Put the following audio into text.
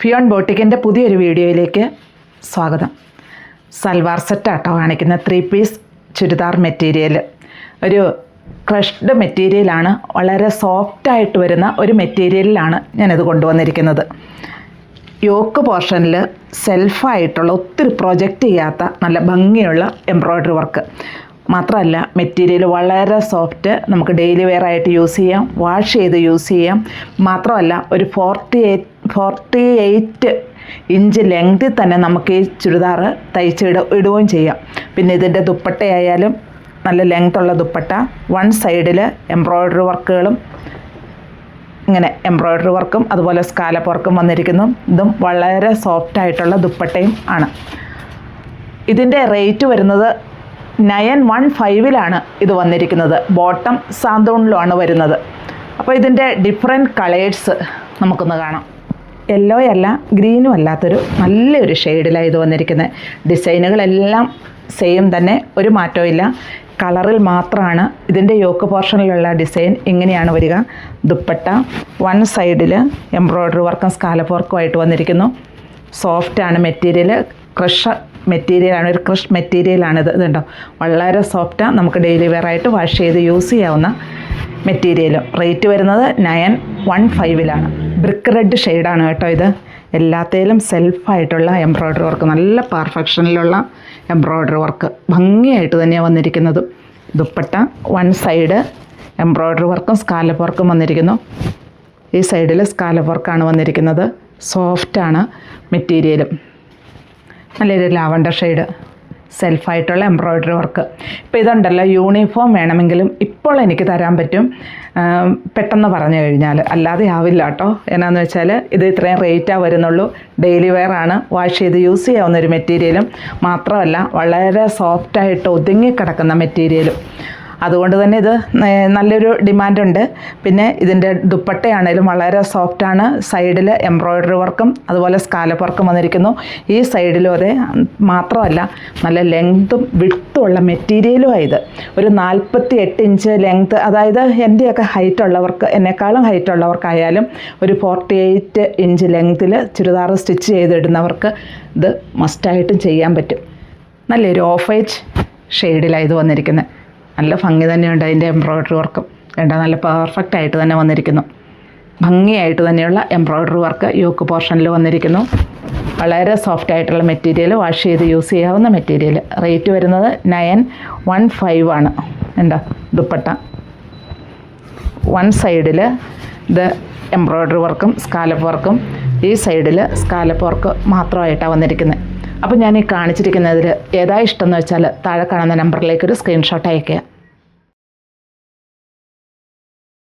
ഫിയോൺ ബോട്ടിക്കിൻ്റെ പുതിയൊരു വീഡിയോയിലേക്ക് സ്വാഗതം. സൽവാർ സെറ്റാട്ടോ കാണിക്കുന്ന 3 പീസ് ചുരിദാർ മെറ്റീരിയൽ. ഒരു ക്രഷ്ഡ് മെറ്റീരിയലാണ്, വളരെ സോഫ്റ്റായിട്ട് വരുന്ന ഒരു മെറ്റീരിയലിലാണ് ഞാനിത് കൊണ്ടുവന്നിരിക്കുന്നത്. യോക്ക് പോർഷനിൽ സെൽഫായിട്ടുള്ള ഒത്തിരി പ്രൊജക്റ്റ് ചെയ്യാത്ത നല്ല ഭംഗിയുള്ള എംബ്രോയ്ഡറി വർക്ക്. മാത്രമല്ല മെറ്റീരിയൽ വളരെ സോഫ്റ്റ്, നമുക്ക് ഡെയിലി വെയർ ആയിട്ട് യൂസ് ചെയ്യാം, വാഷ് ചെയ്ത് യൂസ് ചെയ്യാം. മാത്രമല്ല ഒരു 48 ഇഞ്ച് ലെങ്തിൽ തന്നെ നമുക്ക് ഈ ചുരിദാർ ഇടുകയും ചെയ്യാം. പിന്നെ ഇതിൻ്റെ ദുപ്പട്ടയായാലും നല്ല ലെങ്ത്തുള്ള ദുപ്പട്ട, വൺ സൈഡിൽ എംബ്രോയ്ഡറി വർക്കുകളും ഇങ്ങനെ എംബ്രോയ്ഡറി വർക്കും അതുപോലെ സ്കാലപ്പ് വർക്കും വന്നിരിക്കുന്നു. ഇതും വളരെ സോഫ്റ്റായിട്ടുള്ള ദുപ്പട്ടയും ആണ്. ഇതിൻ്റെ റേറ്റ് വരുന്നത് 915 ഇത് വന്നിരിക്കുന്നത്. ബോട്ടം സാന്തൂണിലുമാണ് വരുന്നത്. അപ്പോൾ ഇതിൻ്റെ ഡിഫറെൻറ്റ് കളേഴ്സ് നമുക്കൊന്ന് കാണാം. യെല്ലോ അല്ല, ഗ്രീനും അല്ലാത്തൊരു നല്ലൊരു ഷെയ്ഡിലാണ് ഇത് വന്നിരിക്കുന്നത്. ഡിസൈനുകളെല്ലാം സെയിം തന്നെ, ഒരു മാറ്റവും ഇല്ല. കളറിൽ മാത്രമാണ് ഇതിൻ്റെ യോക്ക് പോർഷനിലുള്ള ഡിസൈൻ ഇങ്ങനെയാണ് വരിക. ദുപ്പട്ട വൺ സൈഡിൽ എംബ്രോയ്ഡറി വർക്കും സ്കാലപ്പ് വർക്കും ആയിട്ട് വന്നിരിക്കുന്നു. സോഫ്റ്റാണ് മെറ്റീരിയൽ, ക്രഷ് മെറ്റീരിയലാണ്, ഒരു ക്രഷ് മെറ്റീരിയലാണിത്. ഇതുണ്ടോ, വളരെ സോഫ്റ്റാണ്, നമുക്ക് ഡെയിലി വെയർ ആയിട്ട് വാഷ് ചെയ്ത് യൂസ് ചെയ്യാവുന്ന മെറ്റീരിയലും. റേറ്റ് വരുന്നത് 915 ബ്രിക്ക് റെഡ് ഷെയ്ഡാണ് കേട്ടോ ഇത്. എല്ലാത്തേലും സെൽഫായിട്ടുള്ള എംബ്രോയ്ഡറി വർക്ക്, നല്ല പെർഫെക്ഷനിലുള്ള എംബ്രോയ്ഡറി വർക്ക്, ഭംഗിയായിട്ട് തന്നെയാണ് വന്നിരിക്കുന്നത്. ദുപ്പട്ട വൺ സൈഡ് എംബ്രോയ്ഡറി വർക്കും സ്കാലപ്പ് വർക്കും വന്നിരിക്കുന്നു. ഈ സൈഡിൽ സ്കാലപ്പ് വർക്കാണ് വന്നിരിക്കുന്നത്. സോഫ്റ്റാണ് മെറ്റീരിയലും. നല്ലൊരു ലാവണ്ടർ ഷെയ്ഡ്, സെൽഫായിട്ടുള്ള എംബ്രോയ്ഡറി വർക്ക്. ഇപ്പോൾ ഇതുണ്ടല്ലോ, യൂണിഫോം വേണമെങ്കിലും ഇപ്പോൾ എനിക്ക് തരാൻ പറ്റും, പെട്ടെന്ന് പറഞ്ഞു കഴിഞ്ഞാൽ. അല്ലാതെ ആവില്ല കേട്ടോ. എന്നാന്ന് വെച്ചാൽ ഇത് ഇത്രയും റേറ്റാണ് വരുന്നുള്ളൂ. ഡെയിലി വെയർ ആണ്, വാഷ് ചെയ്ത് യൂസ് ചെയ്യാവുന്നൊരു മെറ്റീരിയലും മാത്രമല്ല വളരെ സോഫ്റ്റായിട്ട് ഒതുങ്ങിക്കിടക്കുന്ന മെറ്റീരിയലും. അതുകൊണ്ട് തന്നെ ഇത് നല്ലൊരു ഡിമാൻഡുണ്ട്. പിന്നെ ഇതിൻ്റെ ദുപ്പട്ടയാണേലും വളരെ സോഫ്റ്റാണ്. സൈഡിൽ എംബ്രോയ്ഡറി വർക്കും അതുപോലെ സ്കാലപ്പ് വർക്കും വന്നിരിക്കുന്നു. ഈ സൈഡിലും അതെ. മാത്രമല്ല നല്ല ലെങ്ത്തും വിഡ്ത്തും ഉള്ള മെറ്റീരിയലുമാണ് ഇത്. ഒരു 48 ഇഞ്ച് ലെങ്ത്ത്, അതായത് എൻ്റെയൊക്കെ ഹൈറ്റുള്ളവർക്ക്, എന്നെക്കാളും ഹൈറ്റുള്ളവർക്കായാലും ഒരു 48 ഇഞ്ച് ലെങ്ത്തിൽ ചുരിദാർ സ്റ്റിച്ച് ചെയ്തിടുന്നവർക്ക് ഇത് മസ്റ്റായിട്ടും ചെയ്യാൻ പറ്റും. നല്ലൊരു ഓഫ് വൈറ്റ് ഷെയ്ഡിലാണ് ഇത് വന്നിരിക്കുന്നത്. നല്ല ഭംഗി തന്നെയുണ്ട് അതിൻ്റെ എംബ്രോയ്ഡറി വർക്കും. നല്ല പെർഫെക്റ്റ് ആയിട്ട് തന്നെ വന്നിരിക്കുന്നു. ഭംഗിയായിട്ട് തന്നെയുള്ള എംബ്രോയ്ഡറി വർക്ക് യോക്ക് പോർഷനിൽ വന്നിരിക്കുന്നു. വളരെ സോഫ്റ്റ് ആയിട്ടുള്ള മെറ്റീരിയൽ, വാഷ് ചെയ്ത് യൂസ് ചെയ്യാവുന്ന മെറ്റീരിയൽ. റേറ്റ് വരുന്നത് 915 ദുപ്പട്ട വൺ സൈഡിൽ ഇത് എംബ്രോയ്ഡറി വർക്കും സ്കാലപ്പ് വർക്കും, ഈ സൈഡിൽ സ്കാലപ്പ് വർക്ക് മാത്രമായിട്ടാണ് വന്നിരിക്കുന്നത്. അപ്പോൾ ഞാൻ ഈ കാണിച്ചിരിക്കുന്നതിൽ ഏതാ ഇഷ്ടമെന്ന് വെച്ചാൽ താഴെ കാണുന്ന നമ്പറിലേക്ക് ഒരു സ്ക്രീൻഷോട്ട് അയയ്ക്കുക.